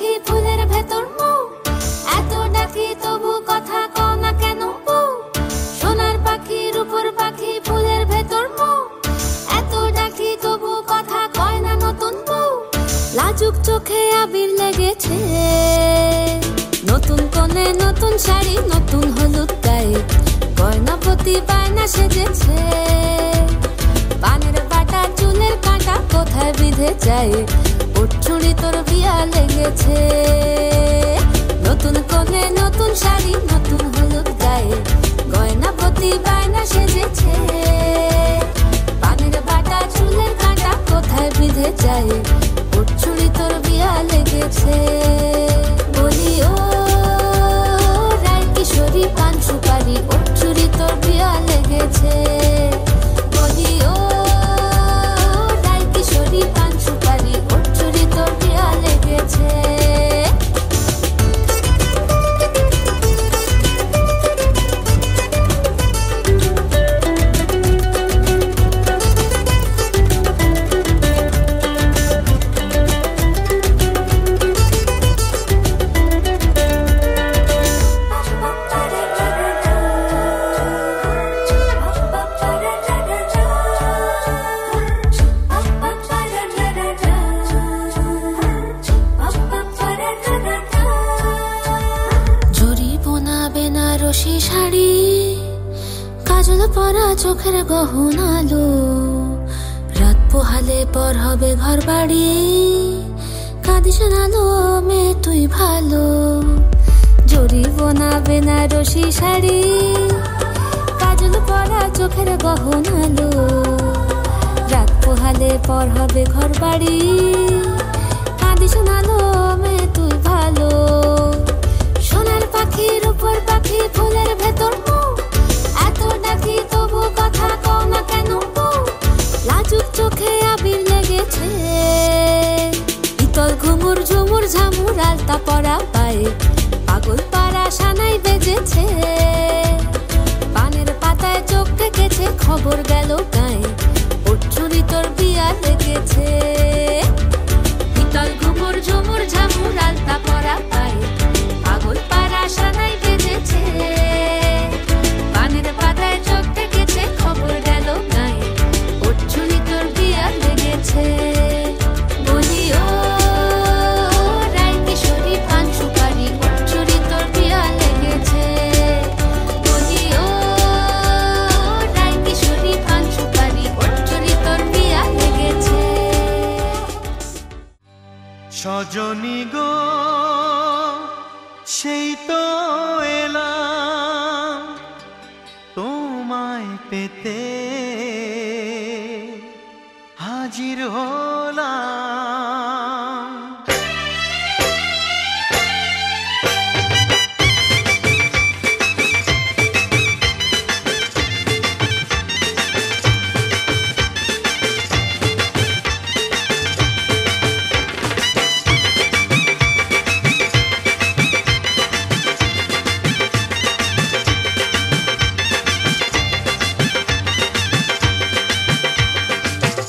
পাখি ফুলের ভেতর মৌ, এত ডাকি তবু কথা কও না কেন বউ। সোনার পাখি রূপোর পাখি ফুলের ভেতর মৌ, এত ডাকি তবু কথা কয় না নতুন বউ। লাজুক চোখে আবির লেগেছে, নতুন কোণে নতুন শাড়ি নতুন হলুদ গায়ে, গয়না প্রতি বায়না সেজেছে। পানের বাটা চুলের কাঁটা কোথায় বিঁধে যায়, ওর চুড়ি তোর বিয়া লেগেছে। নতুন কোণে নতুন শাড়ি নতুন হলুদ গায়ে, গয়না প্রতি বায়না সেজেছে। পানের বাটা চুলের কাঁটা কোথায় বিঁধে যায়, ওর চুড়ি তোর বিয়া লেগেছে। বলি ও রায় কিশোরী পান সুপারি, ওর চুড়ি তোর বিয়া লেগেছে। বলি ও রায় কিশোরী পান সুপারি, ওর চুড়ি তোর বিয়া লেগেছে। বেনারসি শাড়ি, কাজল পরা চোখের গহনালো, রাত পোহালে পর হবে ঘর বাড়ি, কাঁদিস না লো মেয়ে তুই ভালো। জরি বোনা বেনারসি শাড়ি, কাজল পরা চোখের গহনালো, রাত পোহালে পর হবে ঘর বাড়ি, কাঁদিস না লো মেয়ে তুই ভালো। সোনার পাখি রূপোর পাখি ফুলের ভেতর মৌ, এত ডাকি তবু কথা কও না কেন বউ। লাজুক চোখে আবির লেগেছে, ইতল ঘুমুর ঝুমুর ঝামুর আলতা পরা পায়ে, পাগল পাড়া সানাই বেজেছে। পানের পাতায় চোখ ঢেকেছে, খবর গেল গায়ে, ওর চুড়ি তোর বিয়া লেগেছে। ইতল ঘুমুর ঝুমুর ঝামুর আলতা পরা পায়ে, পাগল পাড়া সানাই বেজেছে। পানের পাতায় চোখ ঢেকেছে, খবর গেল গায়ে, ওর চুড়ি তোর বিয়া লেগেছে। বলি ও রায় কিশোরী পান সুপারি, ওর চুড়ি তোর বিয়া লেগেছে। বলি ও রায় কিশোরী পান সুপারি, ওর চুড়ি তোর বিয়া লেগেছে। সজনী গো সেই তো এলাম তোমায় পেতে, হাজির হলাম।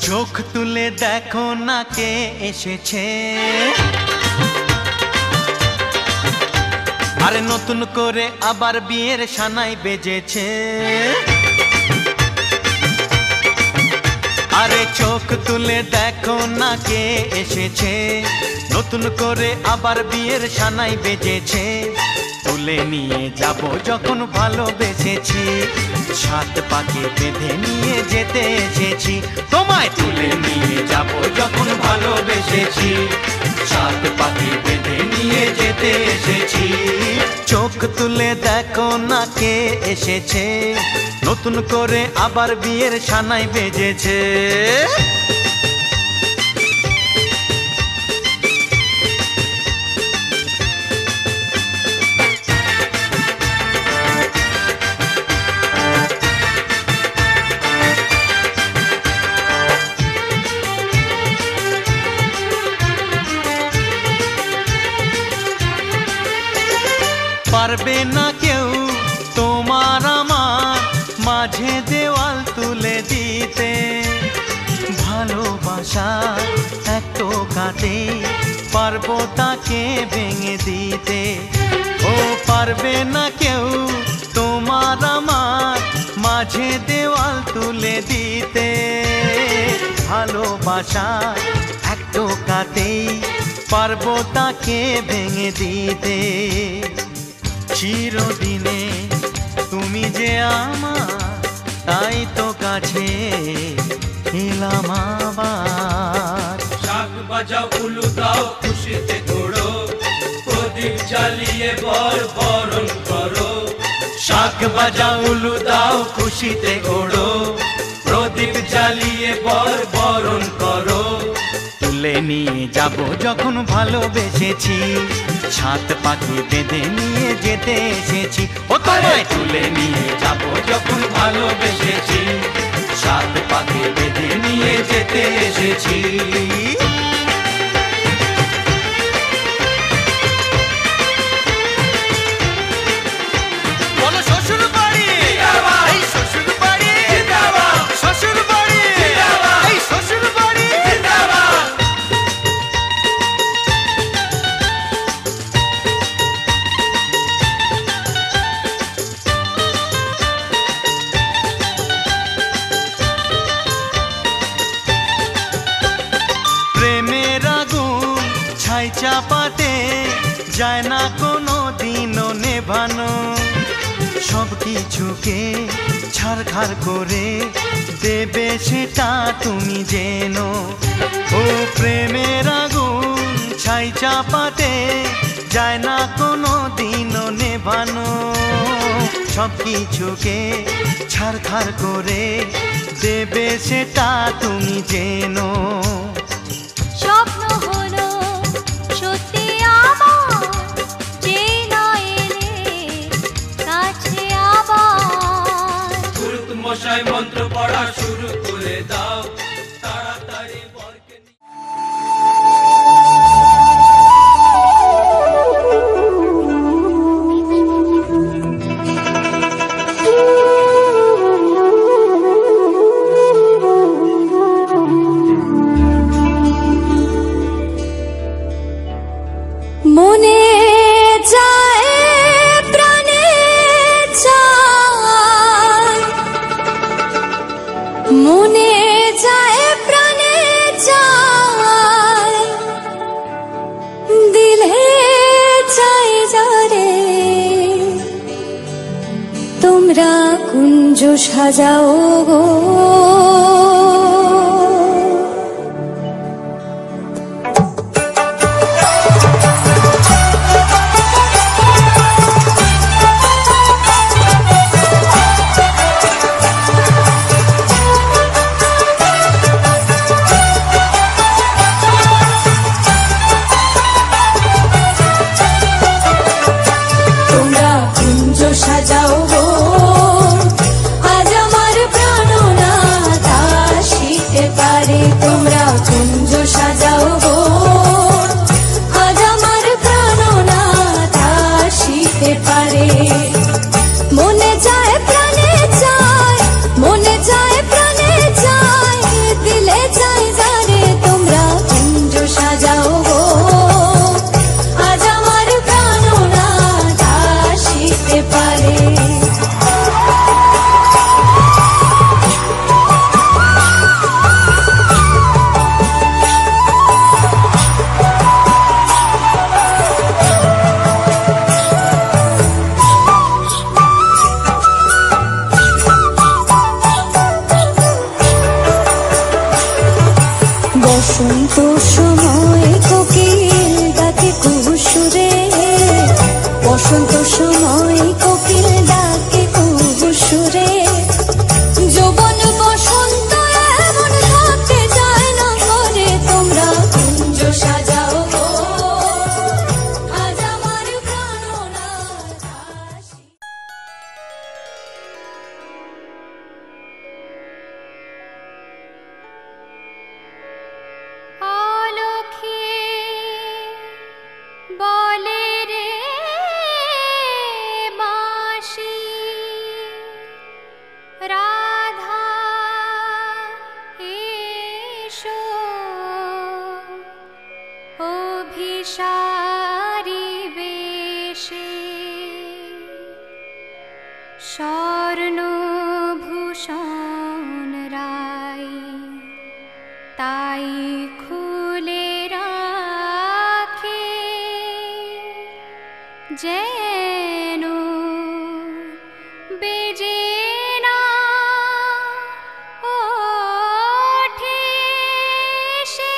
চোখ তুলে দেখো না কে এসেছে, আরে নতুন করে আবার বিয়ের সানাই বেজেছে। আরে চোখ তুলে দেখো না কে এসেছে, নতুন করে আবার বিয়ের সানাই বেজেছে। তুলে নিয়ে যাব যখন ভালোবেসেছি, সাত পাকে বেঁধে নিয়ে যেতে এসেছি। তোমায় তুলে নিয়ে যাব যখন ভালোবেসেছি, সাত পাকে বেঁধে নিয়ে যেতে এসেছি। চোখ তুলে দেখো না কে এসেছে, নতুন করে আবার বিয়ের সানাই বেজেছে। পারবে না কেউ তোমার আমার মাঝে দেওয়াল তুলে দিতে, ভালোবাসা এক টোকাতে পারবো তাকে ভেঙে দিতে। ও পারবে না কেউ তোমার আমার মাঝে দেওয়াল তুলে দিতে। ভালোবাসা এক টোকাতেই পারবো তাকে ভেঙে দিতে। চিরদিনে তুমি যে আমার, তাই তো কাছে এলাম আবার। শাক বাজাও উলু দাও খুশিতে ঘোড়ো, প্রদীপ জ্বালিয়ে বরণ করো। শাক বাজাও উলু দাও খুশিতে ঘোড়ো, প্রদীপ জ্বালিয়ে বরণ করো। তুলে নিয়ে যাব যখন ভালোবেসেছি, ছাত পাখি বেঁধে নিয়ে যেতে এসেছি। ও তোমায় তুলে নিয়ে যাব যখন ভালোবেসেছি, সাত পাখি বেঁধে নিয়ে যেতে এসেছি। চাপাতে যায় না কোনো দিনও নেভানো, সব কিছুকে ছারখার করে দেবে সেটা তুমি জেনো। ও প্রেমের আগুন ছাই চাপাতে যায় না কোনো দিনও নেভানো, সব কিছুকে ছারখার করে দেবে সেটা তুমি জেনো। স্বপ্ন হলো সত্যি আমার, যে নয় এলে কাছে আবার। পুরুত মশাই মন্ত্র পড়া শুরু করে দাও, তাড়াতাড়ি বরকে মনে যায় প্রাণে চায়, মনে যায় প্রাণে চায়, দিলে চাই যারে তোমরা কুঞ্জ সাজাও গো। সাজাও গো আজ আমার প্রাণনাথ আসিতে পারে। তোমরা কুঞ্জ সাজাও গো আজ আমার প্রাণনাথ আসিতে পারে। মনে যায় প্রাণে চায়, মনে যায় প্রাণে চায়, দিলে চাই যারে তোমরা কুঞ্জ সাজাও গো আজ আমার প্রাণনাথ আসিতে পারে। বসন্ত সময় কোকিল ডাকে কুহুসুরে, বসন্ত সময় কোকিল ডাকে কুহুসুরে। যৌবন বসন্ত এমন থাকতে যায় না ঘরে, তোমরা কুঞ্জ সাজাও গো আজ আমার প্রাণনাথ আসি। অলখে বলে রে সারি বেশে স্বর্ণভূষণ রাই তাই খুলে রাখে যেন বেজে না ওঠে সে।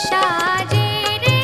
সাজে রে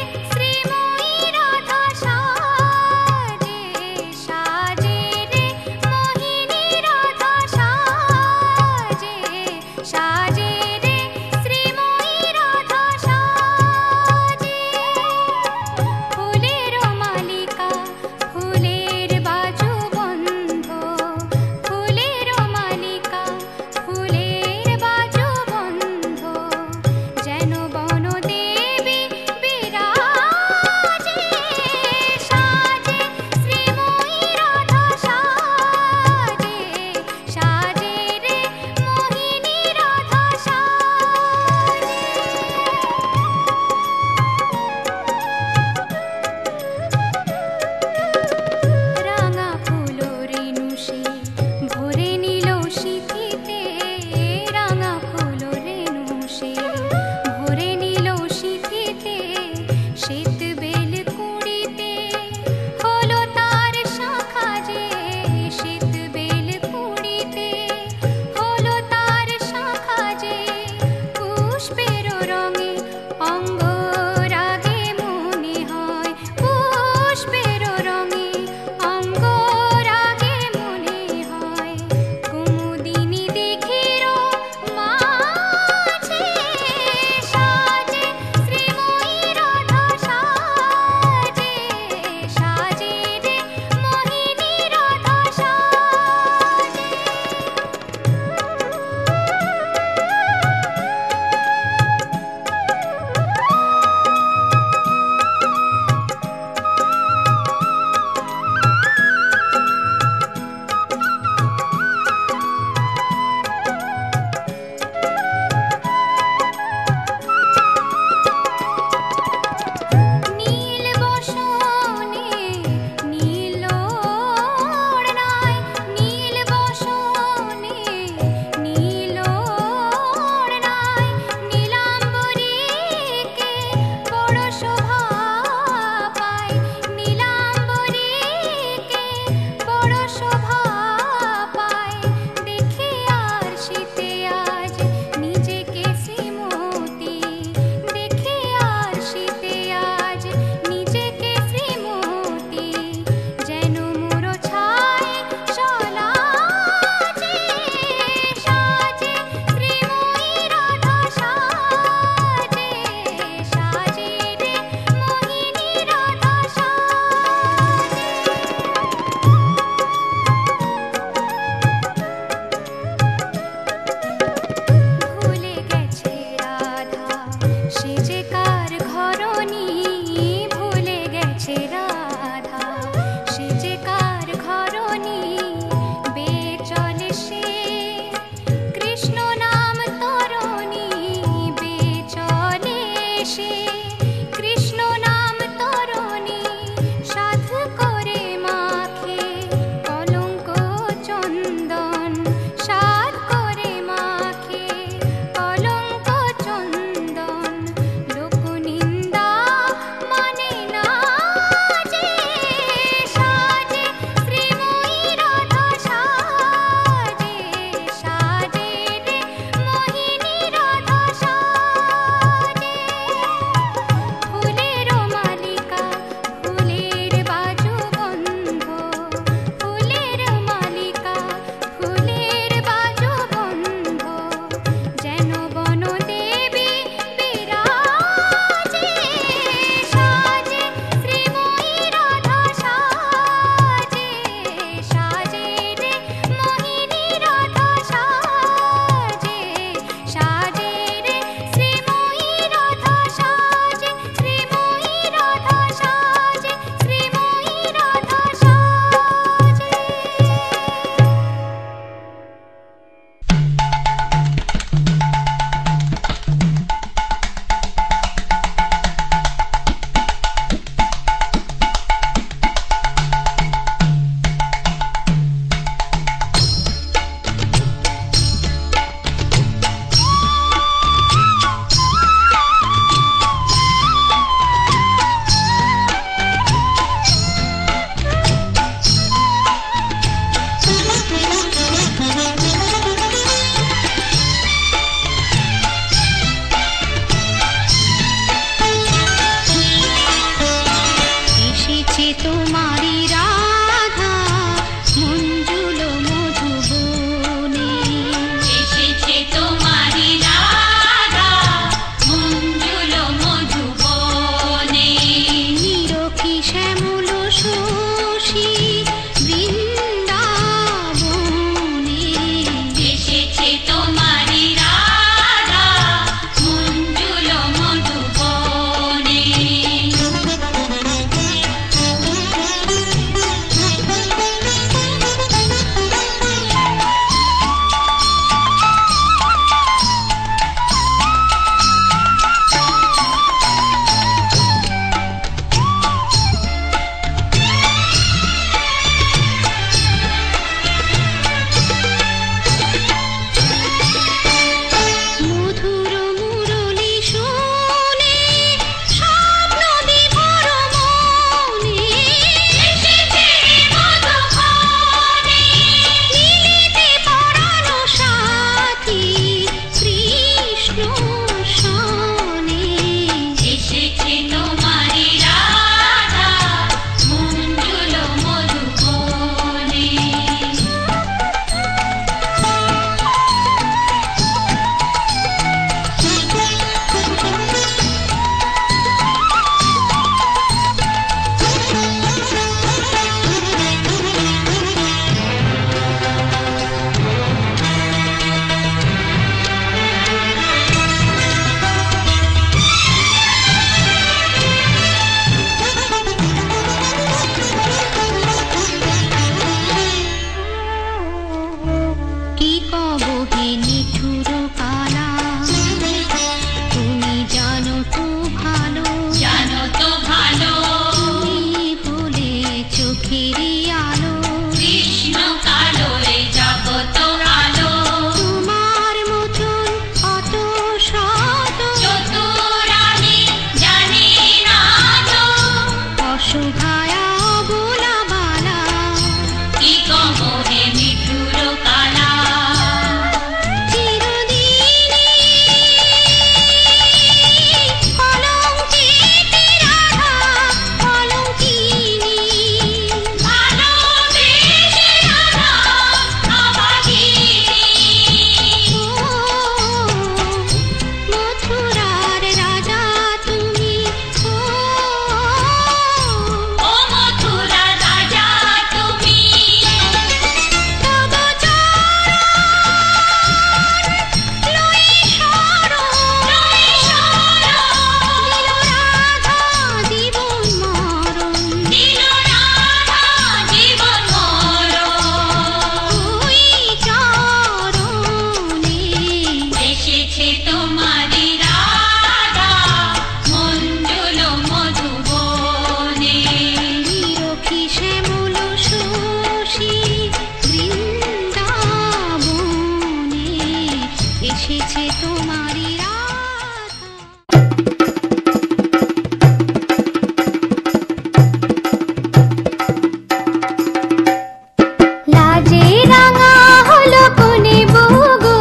রাঙা হলো কোনে বউ গো,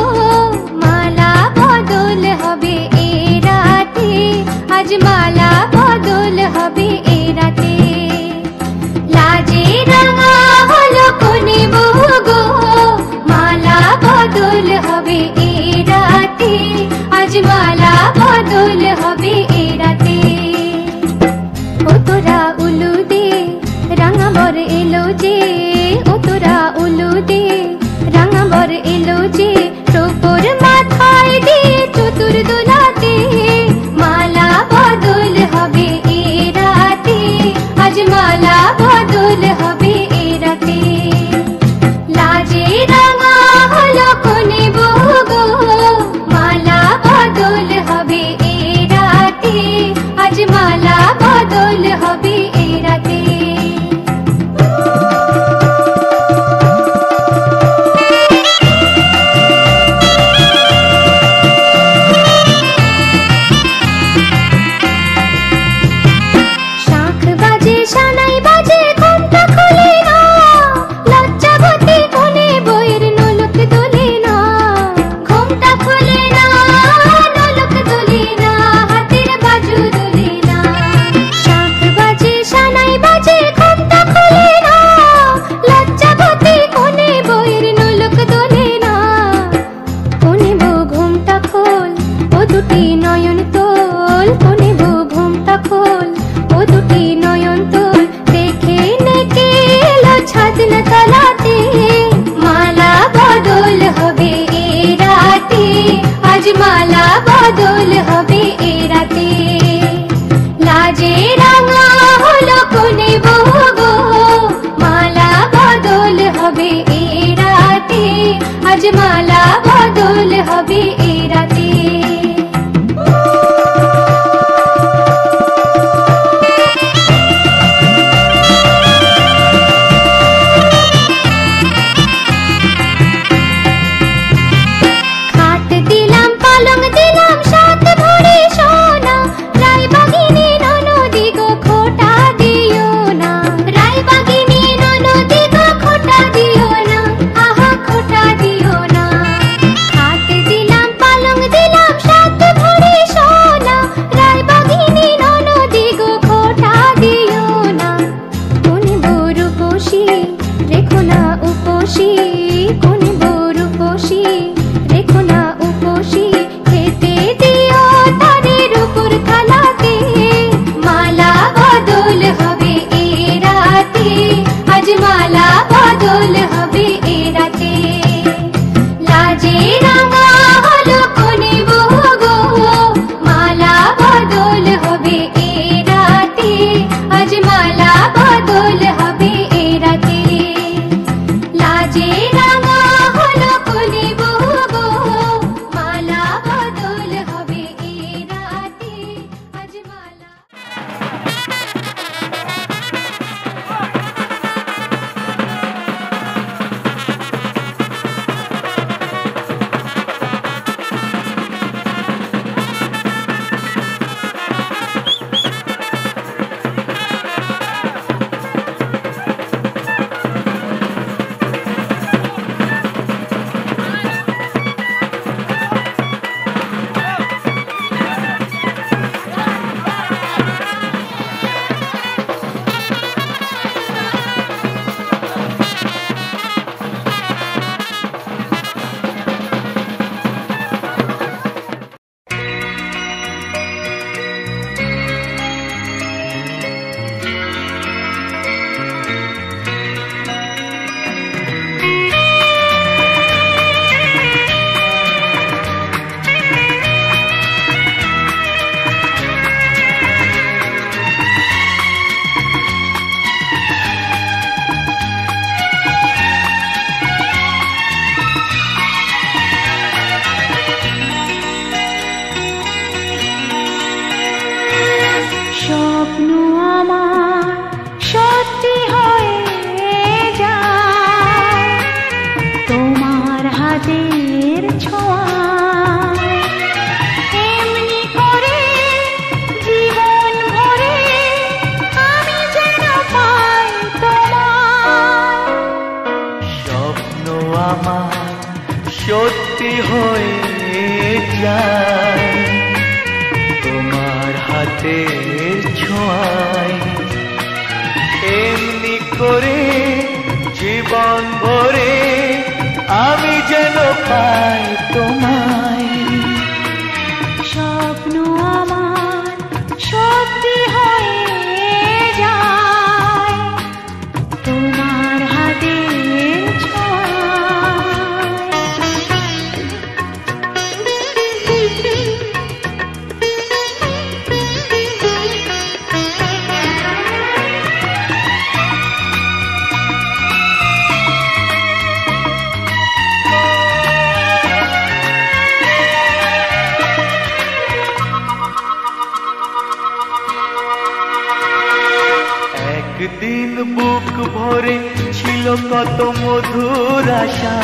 মালা বদল হবে এ রাতে, আজ মালা বদল হবে এ রাতে। লাজে রাঙা হলো কোনে বউ গো, মালা বদল হবে এ রাতে, আজ মালা বদল হবে এ রাতে। ও তোরা উলু দে রাঙা বর এলো যে, ও তোরা উলু দে রাঙা বর এলো যে, টোপর মাথায় দিয়ে চতুর দোলাতে, মালা বদল হবে এ রাতে, আজ মালা বদল হবে এ রাতে। লাজে রাঙা হলো কোনে বউ গো, মালা বদল হবে এ রাতে, আজ মালা বদল হবে এ রাতে। শাঁখ বাজে সানাই বাজে ঘুমটা খুলে না, লজ্জাবতী কোনে বইয়ের নোলক দোলে না, ঘুমটা খুলে না নোলক দোলে না, হাতের বাজু দোলে না। শাঁখ বাজে সানাই বাজে ঘুমটা খুলে না, লজ্জাবতী কোনে বইয়ের নোলক দোলে না। কোনে বউ ঘুমটা খোল, ও দুটি নয়ন তোল, কোনে বউ ঘুমটা খোল, ও দুটি নয়ন তোল, দেখে নেকে এলো ছাদনা তলাতে, মালা বদল হবে এ রাতে, আজ মালা বদল হবে এ রাতে। লাজে রাঙা হলো কোনে বউ গো, মালা বদল হবে এ রাতে, আজ মালা বদল হবে এ রাতে। খাট দিলাম পালং দিলাম সাত ভরি সোনা, রায়বাগিনী ননদি গো খোটা দিও না, রায়বাগিনী ননদি গো খোটা দিও না, আহা খোটা দিও না। খাট দিলাম পালং আমার সত্যি হয়ে যায় তোমার হাতের ছোঁয়ায়। এমনি করে জীবন ভরে আমি যেন পাই তোমায়। স্বপ্ন আমার সত্যি হয়ে যায় তোমার হাতের ছোঁয়ায়। একদিন বুক ভরে ছিল কত মধুর আশা,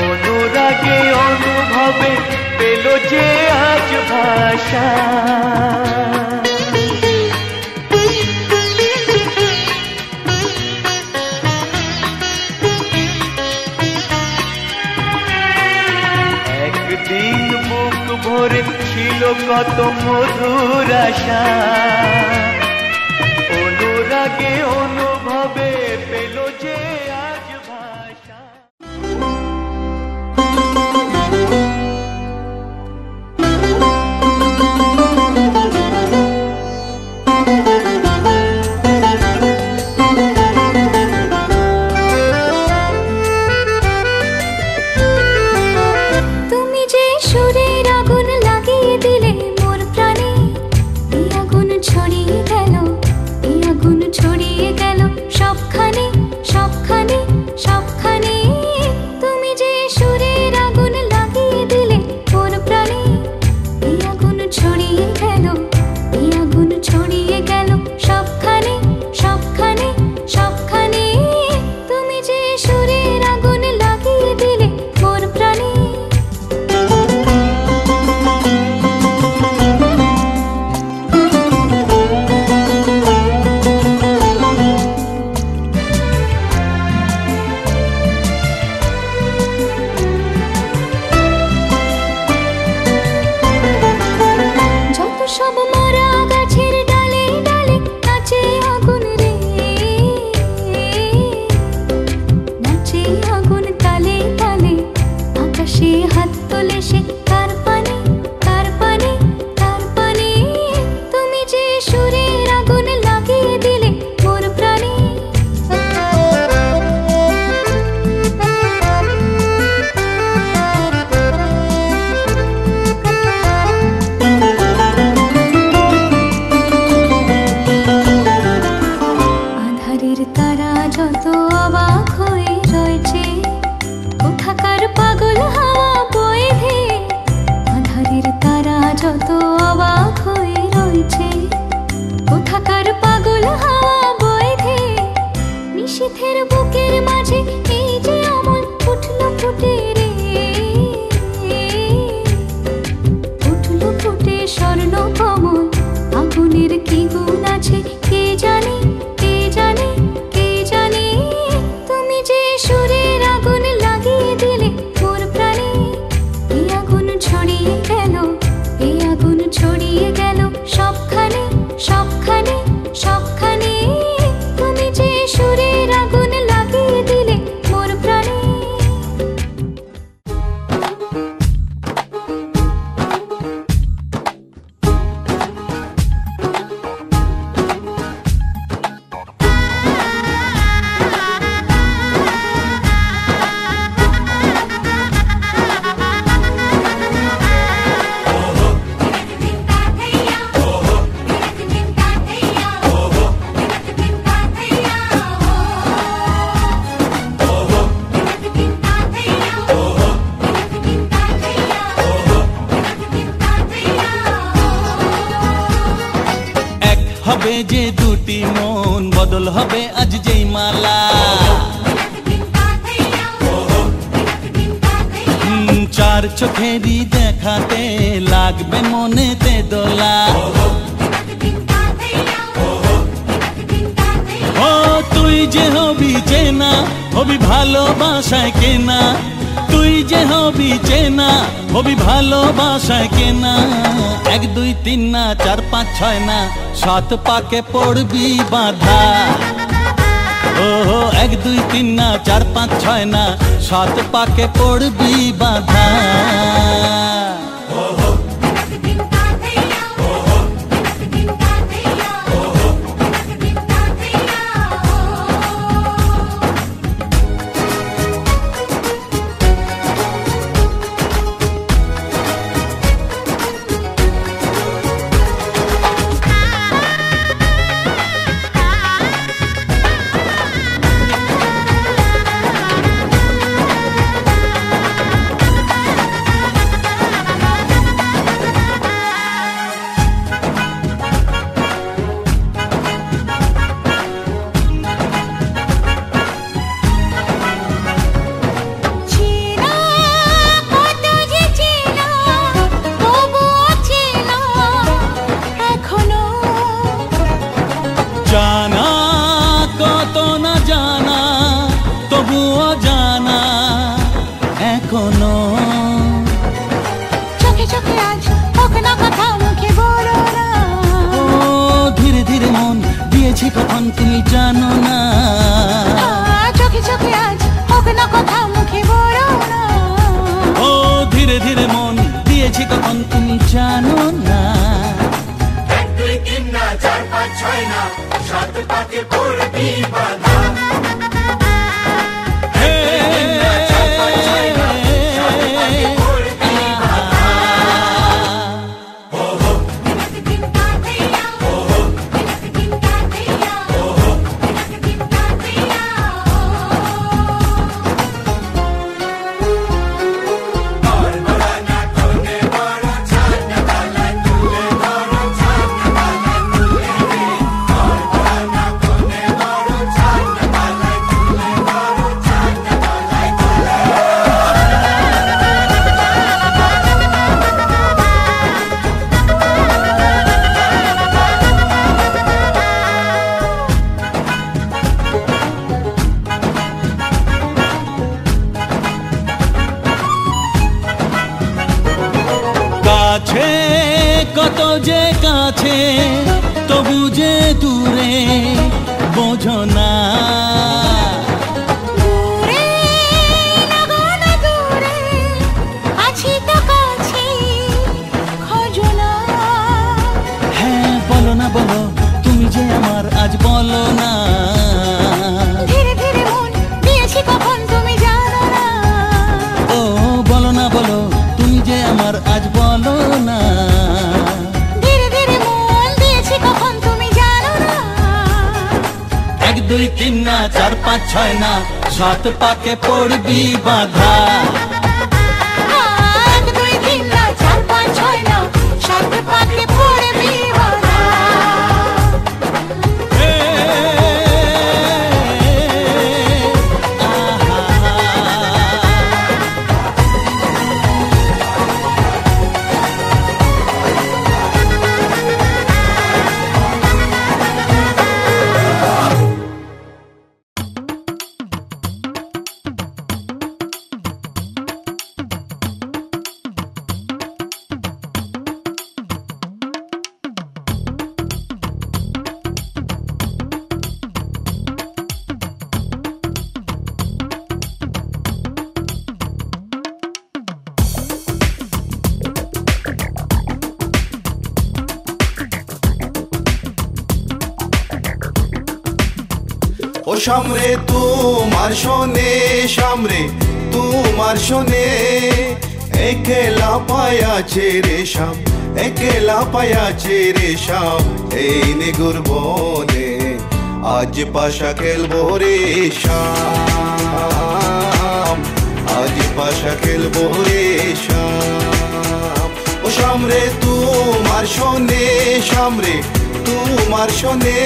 অনুরাগে অনুভবে পেল যে আজ ভাষা। একদিন বুক ভরে ছিল কত মধুর আশা, অনুরাগে অনুভবে পেল যে আজ ভাষা। তুমি যে সুরের আগুন লাগিয়ে দিলে মোর প্রাণে, এই আগুন ছড়িয়ে গেল, এই আগুন ছড়িয়ে গেল সবখানে সবখানে সবখানে। তুমি যে সুরের আগুন লাগিয়ে দিলে মোর প্রাণে, এই আগুন ছড়িয়ে গেল, এই আগুন ছড়িয়ে গেল সবখানে সবখানে সবখানে। তুমি যে সুরের আগুন লাগিয়ে দিলে মোর প্রাণে। যত সব মরা গাছের ডালে ডালে নাচে আগুন রে, নাচে আগুন তালে তালে। আকাশে হাত তোলে সে কার পানে কার পানে কার পানে। তুমি যে সুরের আগুন লাগিয়ে দিলে মোর প্রাণে। আধারের তারা যত অবাক হয়ে রয়েছে, কোথাকার পাগল হাওয়া বয়ে ধেয়ে। আধারের তারা যত অবাক হয়ে রয়েছে, কোথাকার পাগল হাওয়া বয়ে ধেয়ে। নিশীথের বুকের মাঝে এই যে অমল উঠলো ফুটে রে, উঠলো ফুটে স্বর্ণ কমল। আগুনের কি গুণ আছে কে জানে কে জানে কে জানে। তুমি যে সুরের আগুন লাগিয়ে দিলে মোর প্রাণে, এই আগুন ছড়িয়ে গেল, এই আগুন ছড়িয়ে গেল সবখানে সবখানে সবখানে। তুমি যে সুরের আগুন লাগিয়ে দিলে মোর প্রাণে। হবে যে দুটি মন, বদল হবে আজ যেই মালা। চার চোখেরই দেখাতে লাগবে মনেতে দোলা। ও তুই যে হবি চেনা হবি ভালোবাসায় কেনা, তুই যে হবি চেনা, হবি ভালোবাসায় কেনা। 1 2 3 না 4 5 6 না 7 পাকে পড়বি বাঁধা। ও 1 2 3 না 4 5 6 না 7 পাকে পড়বি বাঁধা। জানা কত না জানা তবুও জানা এখনো। চোখে চোখে আজ হোক না কথা মুখে বলো না। ও ধীরে ধীরে মন দিয়েছি কখন তুমি জানো না। চোখে চোখে আজ হোক না কথা মুখে বলো না। ও ধীরে ধীরে মন দিয়েছি কখন তুমি জানো না। 1 2 3 না 4 5 6 না 7 পাকে পড়বি বাঁধা। কাছে কত যে কাছে তবু যে দূরে বোঝো না। দূরে লাগো না দূরে আছি তো কাছে খোঁজো না। হ্যাঁ বলো না বলো তুমি যে আমার আজ বলো না। ধীরে ধীরে মন দিয়েছি কখন তুমি জানো না। ও বলো না বলো তুমি যে আমার আজ বলো না। ধীরে ধীরে মন দিয়েছি কখন তুমি জানো না। 1 2 3 না 4 5 6 না 7 পাকে পড়বি বাঁধা। 1 2 3 না 4 5 6 না 7 পাকে পড়বি বাঁধা। ও সামরে তোমার শোনে সামরে তোমার শোনে একলা পায়াছে রে শাম একলা পায়াছে রে শাম এই নিগুর বনে আজ পাশা খেলবো রে শাম আজ পাশা খেলবো রে শাম ও সামরে তোমার শোনে সামরে তোমার শোনে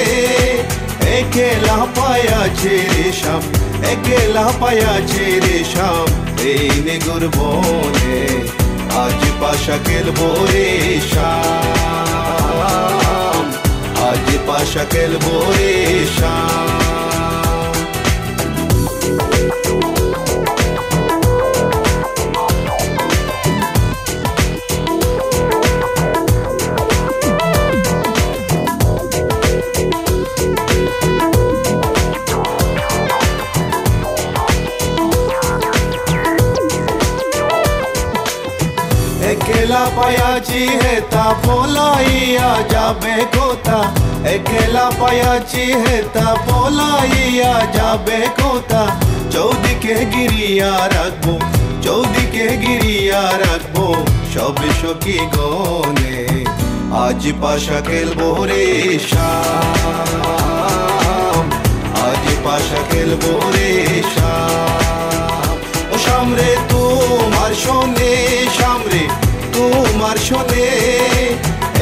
একলা পায়াছে রে শাম একলা পায়াছে রে শাম এই নিগুর বনে আজ পাশা খেলবো রে শাম আজ পাশা খেলবো রে শাম একলা পায়াছি হেতা পলাইয়া যাবে কোথা একলা পায়াছি হেতা পলাইয়া যাবে কোথা চৌদিকে গিরিয়া রাখবো চৌদিকে গিরিয়া রাখবো সব সখী গনে আজ পাশা খেলবো রে শাম আজ পাশা খেলবো রে শাম ও শাম রে তোমার শোনে শাম রে তোমার শোনে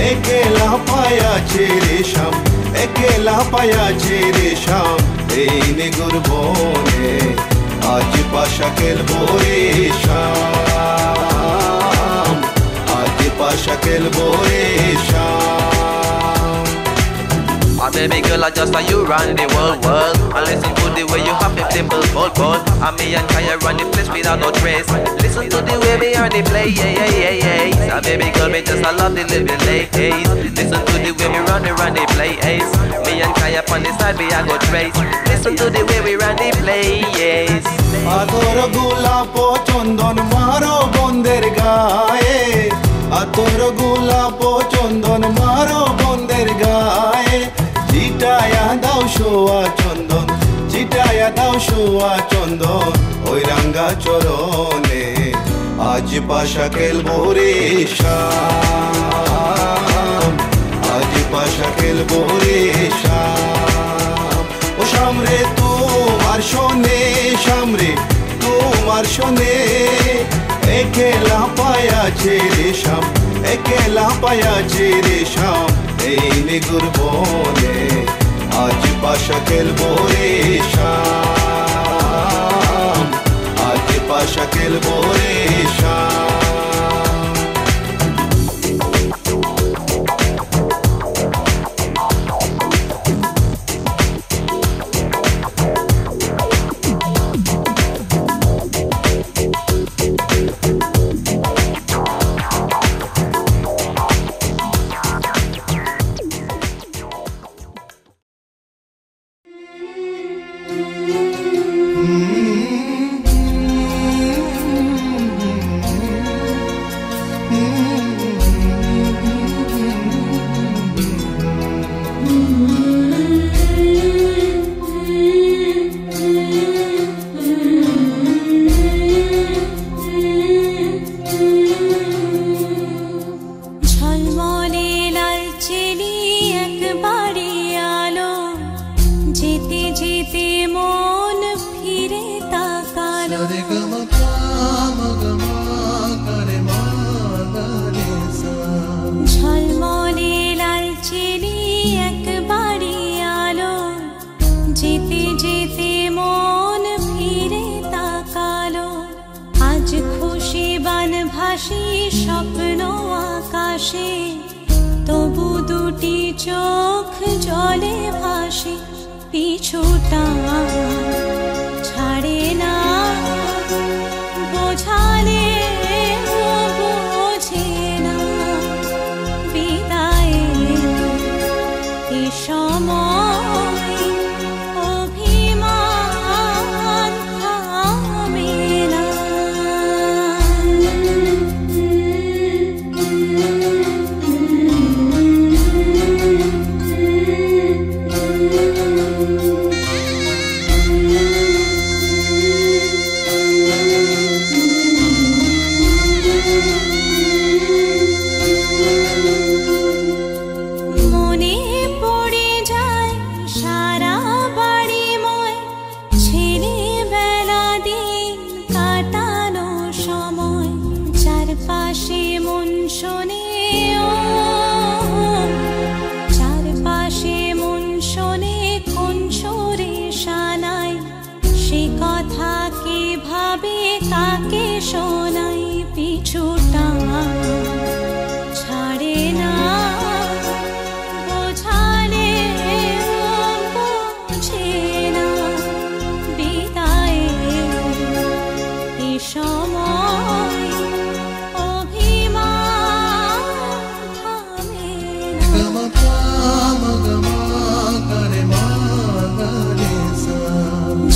একলা পায়াছে রে শাম একলা পায়াছে রে শাম এই নিগুর বনে আজ পাশা খেলবো রে শাম আজ পাশা খেলবো রে শাম My baby girl, I just like you run the world. I listen to the way you hop it, dimple, bold. And me and Kaya run the place without no trace. Listen to the way we are the play, yeah. My baby girl, me just I love the living late. Listen to the way we run the play, ace. Me and Kaya on the side, we are go trace. Listen to the way we run the play, yes. আতর গোলাপ চন্দন মারো বন্দের গায়ে আতর গোলাপ চন্দন মারো বন্দের গায়ে চিটায়া দাও শোয়া চন্দন চিটায়া দাও শোয়া চন্দন ওই রাঙ্গা চরণে আজ পাশা খেলবো রে শাম আজ পাশা খেলবো রে শাম ও শাম রে তোমার শোনে শাম রে তোমার শোনে একলা পায়াছে রে শাম একলা পায়াছে রে শাম এই নিগুর বনে আজ পাশা খেলবো রে শাম আজ পাশা খেলবো রে শাম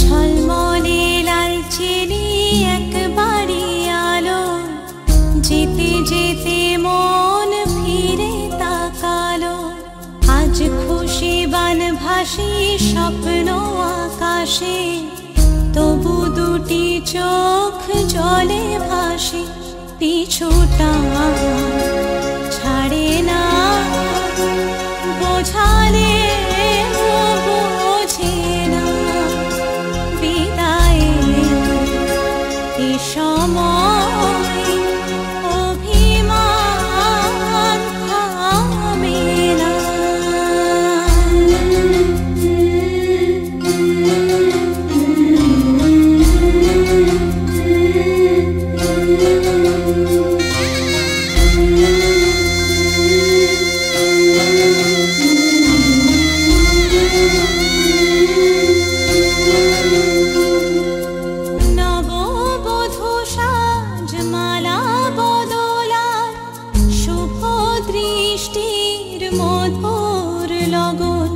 ঝলমলে লাল চিনি এক বাড়ি স্বপ্ন আকাশে, তবু দুটি চোখ জলে ভাসে, পিছুটা ছাড়ে না, বোঝালে বোঝে না, বিদায়ে এ সময় অভিমান থামে না। নববধূ সাজমালা বদলার, শুভ দৃষ্টির মধুর লগন,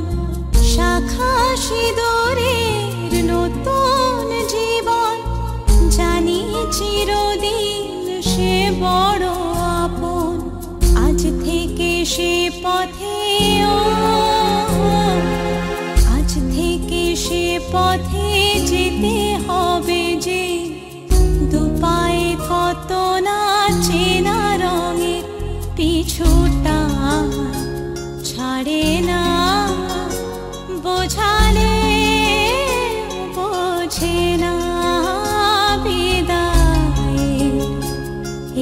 শাখা সিঁদুরের নতুন জীবন, জানি চিরদিন সে বড় আপন। আজ থেকে সে পথে আজ থেকে সে পথে যেতে হবে যে, দুপায়ে কত না চেনা রঙে, পিছুটা ছাড়ে না, বোঝালে বোঝে না, বিদায়ে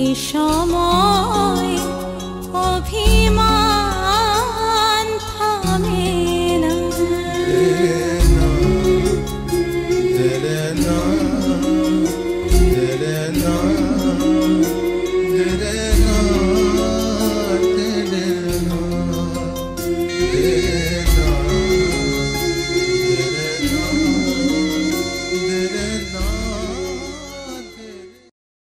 এ সময় অভিমান থামে না। Elena,